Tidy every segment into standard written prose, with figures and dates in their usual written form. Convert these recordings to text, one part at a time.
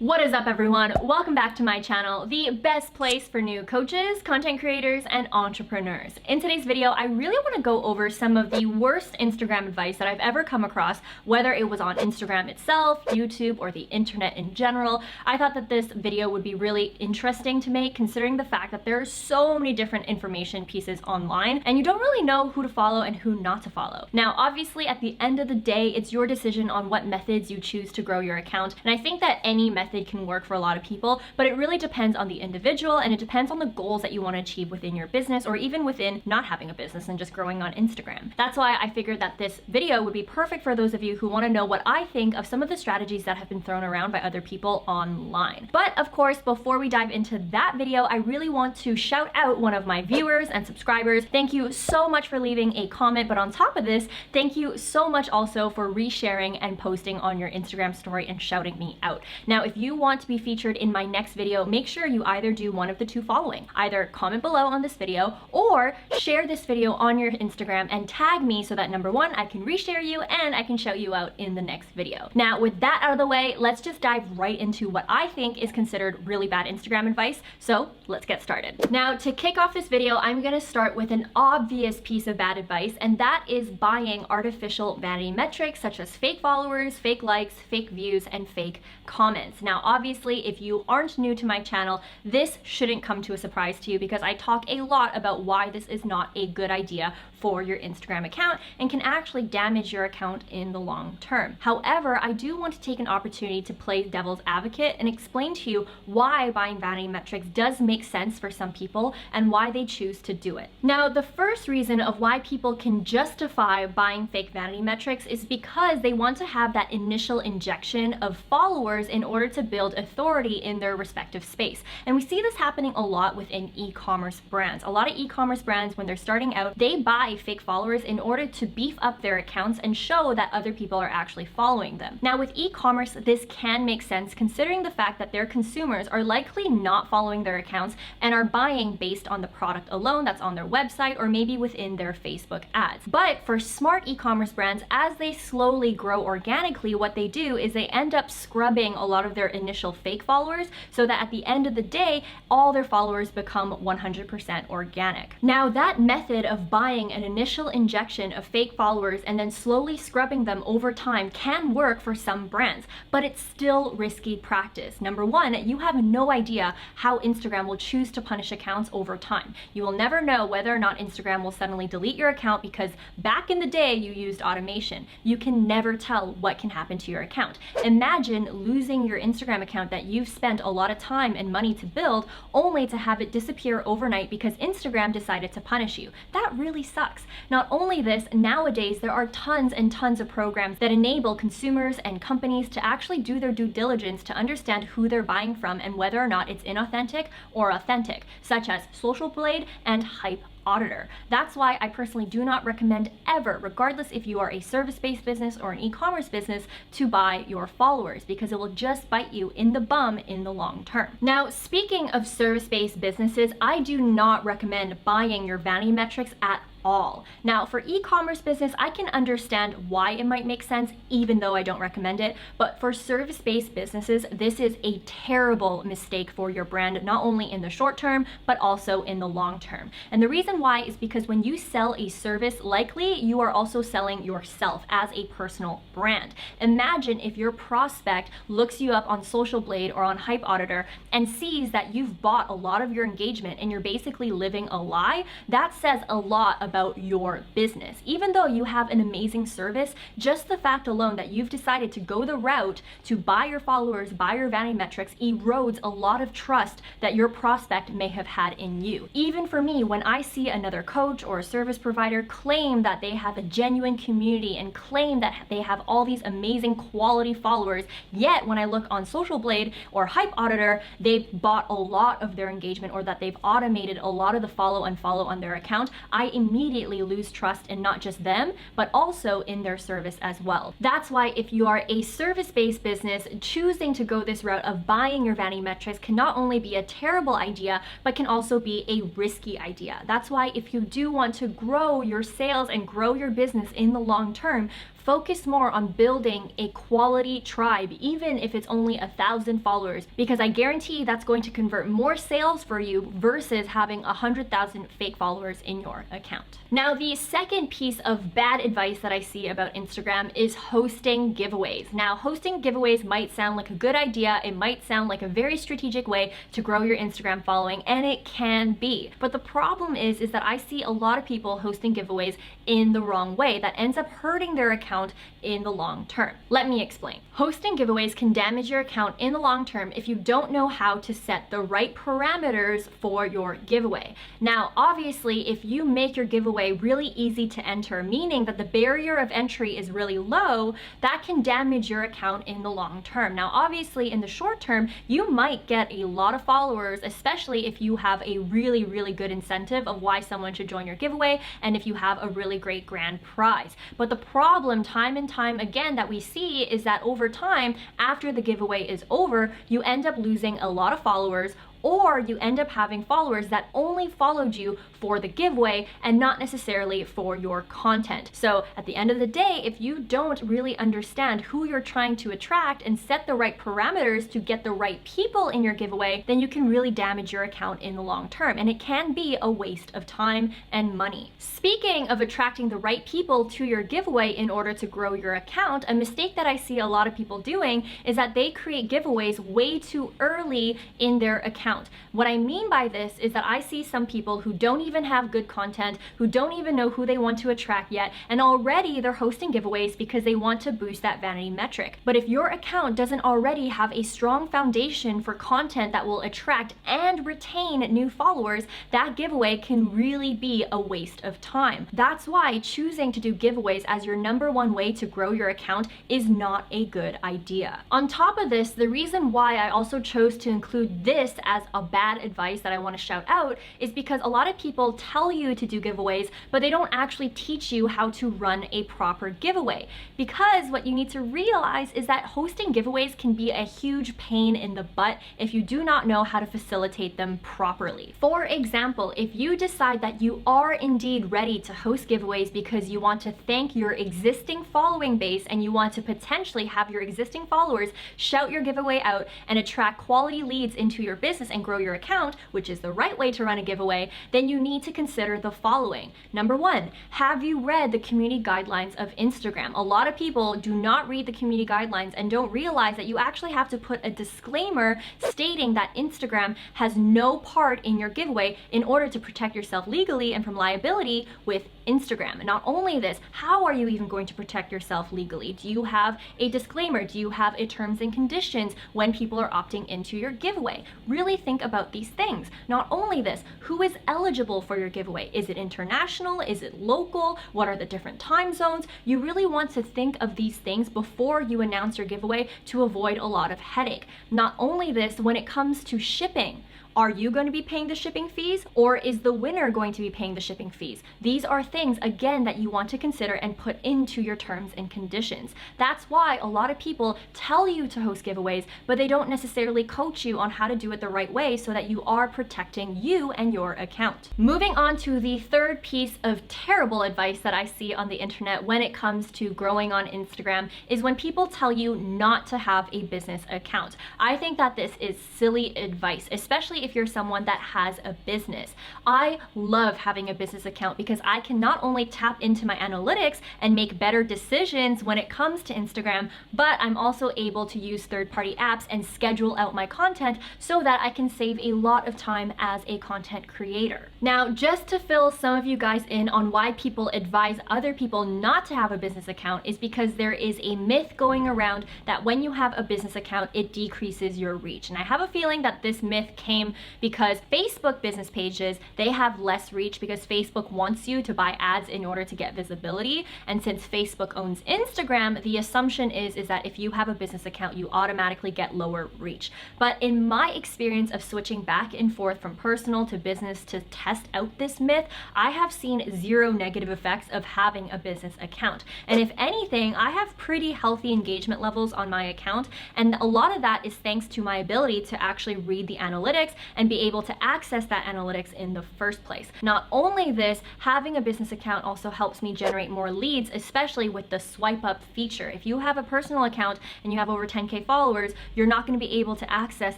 What is up, everyone? Welcome back to my channel, the best place for new coaches, content creators, and entrepreneurs. In today's video, I really want to go over some of the worst Instagram advice that I've ever come across, whether it was on Instagram itself, YouTube, or the internet in general. I thought that this video would be really interesting to make, considering the fact that there are so many different information pieces online, and you don't really know who to follow and who not to follow. Now, obviously, at the end of the day, it's your decision on what methods you choose to grow your account, and I think that any method can work for a lot of people, but it really depends on the individual, and it depends on the goals that you want to achieve within your business, or even within not having a business and just growing on Instagram. That's why I figured that this video would be perfect for those of you who want to know what I think of some of the strategies that have been thrown around by other people online. But of course, before we dive into that video, I really want to shout out one of my viewers and subscribers. Thank you so much for leaving a comment, but on top of this, thank you so much also for resharing and posting on your Instagram story and shouting me out. Now, if you want to be featured in my next video, make sure you either do one of the two following. Either comment below on this video or share this video on your Instagram and tag me so that number one, I can reshare you and I can shout you out in the next video. Now, with that out of the way, let's just dive right into what I think is considered really bad Instagram advice. So let's get started. Now, to kick off this video, I'm gonna start with an obvious piece of bad advice, and that is buying artificial vanity metrics such as fake followers, fake likes, fake views, and fake comments. Now, obviously, if you aren't new to my channel, this shouldn't come to a surprise to you because I talk a lot about why this is not a good idea for your Instagram account and can actually damage your account in the long term. However, I do want to take an opportunity to play devil's advocate and explain to you why buying vanity metrics does make sense for some people and why they choose to do it. Now, the first reason of why people can justify buying fake vanity metrics is because they want to have that initial injection of followers in order to build authority in their respective space. And we see this happening a lot within e-commerce brands. A lot of e-commerce brands, when they're starting out, they buy fake followers in order to beef up their accounts and show that other people are actually following them. Now, with e-commerce, this can make sense considering the fact that their consumers are likely not following their accounts and are buying based on the product alone that's on their website or maybe within their Facebook ads. But for smart e-commerce brands, as they slowly grow organically, what they do is they end up scrubbing a lot of their initial fake followers so that at the end of the day, all their followers become 100% organic. Now, that method of buying an initial injection of fake followers and then slowly scrubbing them over time can work for some brands, but it's still risky practice. Number one, you have no idea how Instagram will choose to punish accounts over time. You will never know whether or not Instagram will suddenly delete your account because back in the day you used automation. You can never tell what can happen to your account. Imagine losing your Instagram account that you've spent a lot of time and money to build only to have it disappear overnight because Instagram decided to punish you. That really sucks. Not only this, nowadays there are tons and tons of programs that enable consumers and companies to actually do their due diligence to understand who they're buying from and whether or not it's inauthentic or authentic, such as Social Blade and Hype Auditor. That's why I personally do not recommend ever, regardless if you are a service-based business or an e-commerce business, to buy your followers because it will just bite you in the bum in the long term. Now, speaking of service-based businesses, I do not recommend buying your vanity metrics at all. Now, for e-commerce business, I can understand why it might make sense, even though I don't recommend it. But for service-based businesses, this is a terrible mistake for your brand, not only in the short term, but also in the long term. And the reason why is because when you sell a service, likely you are also selling yourself as a personal brand. Imagine if your prospect looks you up on Social Blade or on Hype Auditor and sees that you've bought a lot of your engagement and you're basically living a lie. That says a lot about your business. Even though you have an amazing service, just the fact alone that you've decided to go the route to buy your followers, buy your vanity metrics, erodes a lot of trust that your prospect may have had in you. Even for me, when I see another coach or a service provider claim that they have a genuine community and claim that they have all these amazing quality followers, yet when I look on Social Blade or Hype Auditor, they've bought a lot of their engagement or that they've automated a lot of the follow and follow on their account, I immediately lose trust in not just them, but also in their service as well. That's why if you are a service-based business, choosing to go this route of buying your vanity metrics can not only be a terrible idea, but can also be a risky idea. That's why if you do want to grow your sales and grow your business in the long term, focus more on building a quality tribe, even if it's only 1,000 followers, because I guarantee that's going to convert more sales for you versus having 100,000 fake followers in your account. Now, the second piece of bad advice that I see about Instagram is hosting giveaways. Now, hosting giveaways might sound like a good idea. It might sound like a very strategic way to grow your Instagram following, and it can be. But the problem is that I see a lot of people hosting giveaways in the wrong way that ends up hurting their account in the long term. Let me explain. Hosting giveaways can damage your account in the long term if you don't know how to set the right parameters for your giveaway. Now, obviously, if you make your giveaway really easy to enter, meaning that the barrier of entry is really low, that can damage your account in the long term. Now, obviously, in the short term, you might get a lot of followers, especially if you have a really good incentive of why someone should join your giveaway and if you have a really great grand prize. But the problem time and time again that we see is that over time, after the giveaway is over, you end up losing a lot of followers, or you end up having followers that only followed you for the giveaway and not necessarily for your content. So at the end of the day, if you don't really understand who you're trying to attract and set the right parameters to get the right people in your giveaway, then you can really damage your account in the long term, and it can be a waste of time and money. Speaking of attracting the right people to your giveaway in order to grow your account, a mistake that I see a lot of people doing is that they create giveaways way too early in their account. What I mean by this is that I see some people who don't even have good content, who don't even know who they want to attract yet, and already they're hosting giveaways because they want to boost that vanity metric. But if your account doesn't already have a strong foundation for content that will attract and retain new followers, that giveaway can really be a waste of time. That's why choosing to do giveaways as your #1 way to grow your account is not a good idea. On top of this, the reason why I also chose to include this as a bad advice that I want to shout out is because a lot of people tell you to do giveaways, but they don't actually teach you how to run a proper giveaway. Because what you need to realize is that hosting giveaways can be a huge pain in the butt if you do not know how to facilitate them properly. For example, if you decide that you are indeed ready to host giveaways because you want to thank your existing following base and you want to potentially have your existing followers shout your giveaway out and attract quality leads into your business and grow your account, which is the right way to run a giveaway, then you need to consider the following. #1, have you read the community guidelines of Instagram? A lot of people do not read the community guidelines and don't realize that you actually have to put a disclaimer stating that Instagram has no part in your giveaway in order to protect yourself legally and from liability with Instagram. And not only this, how are you even going to protect yourself legally? Do you have a disclaimer? Do you have a terms and conditions when people are opting into your giveaway? Really think about these things. Not only this, who is eligible for your giveaway? Is it international? Is it local? What are the different time zones? You really want to think of these things before you announce your giveaway to avoid a lot of headache. Not only this, when it comes to shipping, are you going to be paying the shipping fees, or is the winner going to be paying the shipping fees? These are things, again, that you want to consider and put into your terms and conditions. That's why a lot of people tell you to host giveaways, but they don't necessarily coach you on how to do it the right way so that you are protecting you and your account. Moving on to the third piece of terrible advice that I see on the internet when it comes to growing on Instagram is when people tell you not to have a business account. I think that this is silly advice, especially if you're someone that has a business. I love having a business account because I can not only tap into my analytics and make better decisions when it comes to Instagram, but I'm also able to use third-party apps and schedule out my content so that I can save a lot of time as a content creator. Now, just to fill some of you guys in on why people advise other people not to have a business account is because there is a myth going around that when you have a business account, it decreases your reach. And I have a feeling that this myth came because Facebook business pages, they have less reach because Facebook wants you to buy ads in order to get visibility. And since Facebook owns Instagram, the assumption is that if you have a business account, you automatically get lower reach. But in my experience experience of switching back and forth from personal to business to test out this myth, I have seen zero negative effects of having a business account. And if anything, I have pretty healthy engagement levels on my account, and a lot of that is thanks to my ability to actually read the analytics and be able to access that analytics in the first place. Not only this, having a business account also helps me generate more leads, especially with the swipe up feature. If you have a personal account and you have over 10K followers, you're not going to be able to access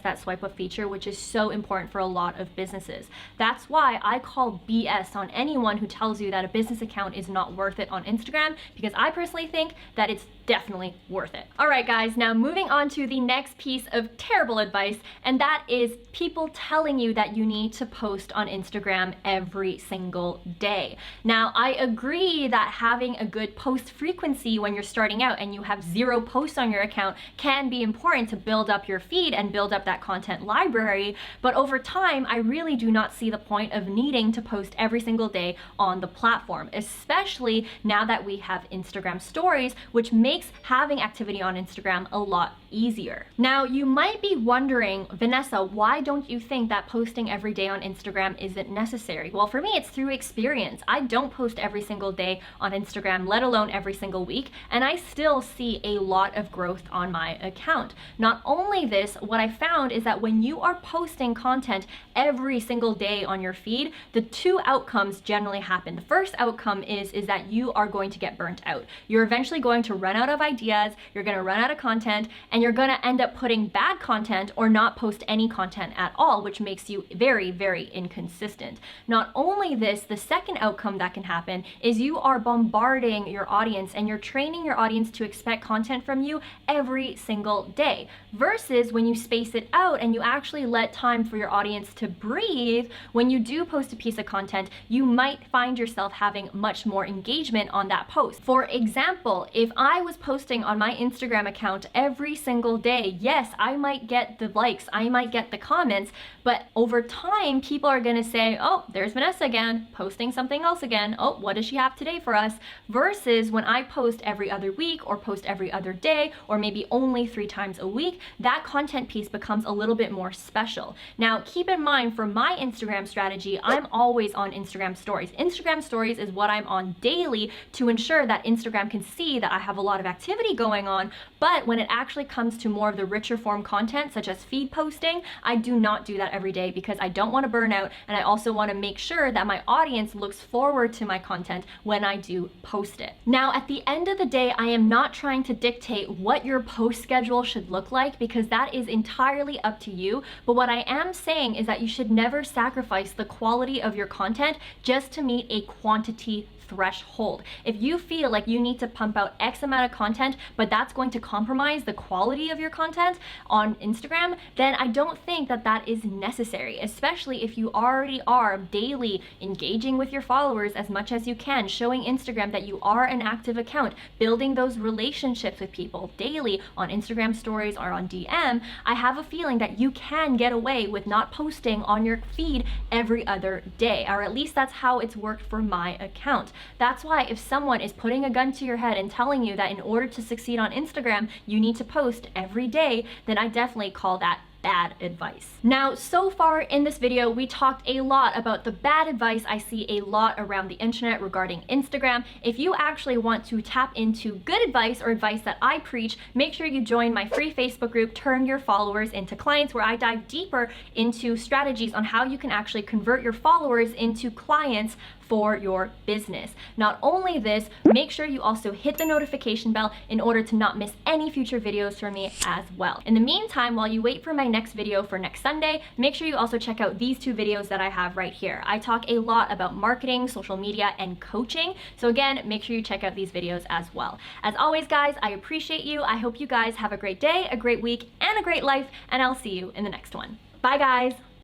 that swipe up feature, which is so important for a lot of businesses. That's why I call BS on anyone who tells you that a business account is not worth it on Instagram, because I personally think that it's definitely worth it. All right, guys, now moving on to the next piece of terrible advice, and that is people telling you that you need to post on Instagram every single day. Now, I agree that having a good post frequency when you're starting out and you have 0 posts on your account can be important to build up your feed and build up that content library, but over time, I really do not see the point of needing to post every single day on the platform, especially now that we have Instagram stories, which makes having activity on Instagram a lot easier. Now, you might be wondering, Vanessa, why don't you think that posting every day on Instagram isn't necessary? Well, for me, it's through experience. I don't post every single day on Instagram, let alone every single week, and I still see a lot of growth on my account. Not only this, what I found is that when you are posting content every single day on your feed, the 2 outcomes generally happen. The first outcome is that you are going to get burnt out. You're eventually going to run out of ideas, you're going to run out of content, and you're going to end up putting bad content or not post any content at all, which makes you very, very inconsistent. Not only this, the second outcome that can happen is you are bombarding your audience and you're training your audience to expect content from you every single day, versus when you space it out and you actually let time for your audience to breathe. When you do post a piece of content, you might find yourself having much more engagement on that post. For example, if I was posting on my Instagram account every single day, yes, I might get the likes, I might get the comments, but over time, people are gonna say, oh, there's Vanessa again, posting something else again. Oh, what does she have today for us? Versus when I post every other week or post every other day, or maybe only 3 times a week, that content piece becomes a little bit more special. Now, keep in mind, for my Instagram strategy, I'm always on Instagram stories. Instagram stories is what I'm on daily to ensure that Instagram can see that I have a lot of activity going on. But when it actually comes to more of the richer form content, such as feed posting, I do not do that every day because I don't want to burn out, and I also want to make sure that my audience looks forward to my content when I do post it. Now, at the end of the day, I am not trying to dictate what your post schedule should look like, because that is entirely up to you. But what I am saying is that you should never sacrifice the quality of your content just to meet a quantity threshold. If you feel like you need to pump out X amount of content, but that's going to compromise the quality of your content on Instagram, then I don't think that that is necessary, especially if you already are daily engaging with your followers as much as you can, showing Instagram that you are an active account, building those relationships with people daily on Instagram stories or on DM. I have a feeling that you can get away with not posting on your feed every other day, or at least that's how it's worked for my account. That's why if someone is putting a gun to your head and telling you that in order to succeed on Instagram, you need to post every day, then I definitely call that bad advice. Now, so far in this video, we talked a lot about the bad advice I see a lot around the internet regarding Instagram. If you actually want to tap into good advice or advice that I preach, make sure you join my free Facebook group, Turn Your Followers into Clients, where I dive deeper into strategies on how you can actually convert your followers into clients for your business. Not only this, make sure you also hit the notification bell in order to not miss any future videos from me as well. In the meantime, while you wait for my next video for next Sunday, make sure you also check out these 2 videos that I have right here. I talk a lot about marketing, social media, and coaching. So again, make sure you check out these videos as well. As always, guys, I appreciate you. I hope you guys have a great day, a great week, and a great life, and I'll see you in the next one. Bye, guys.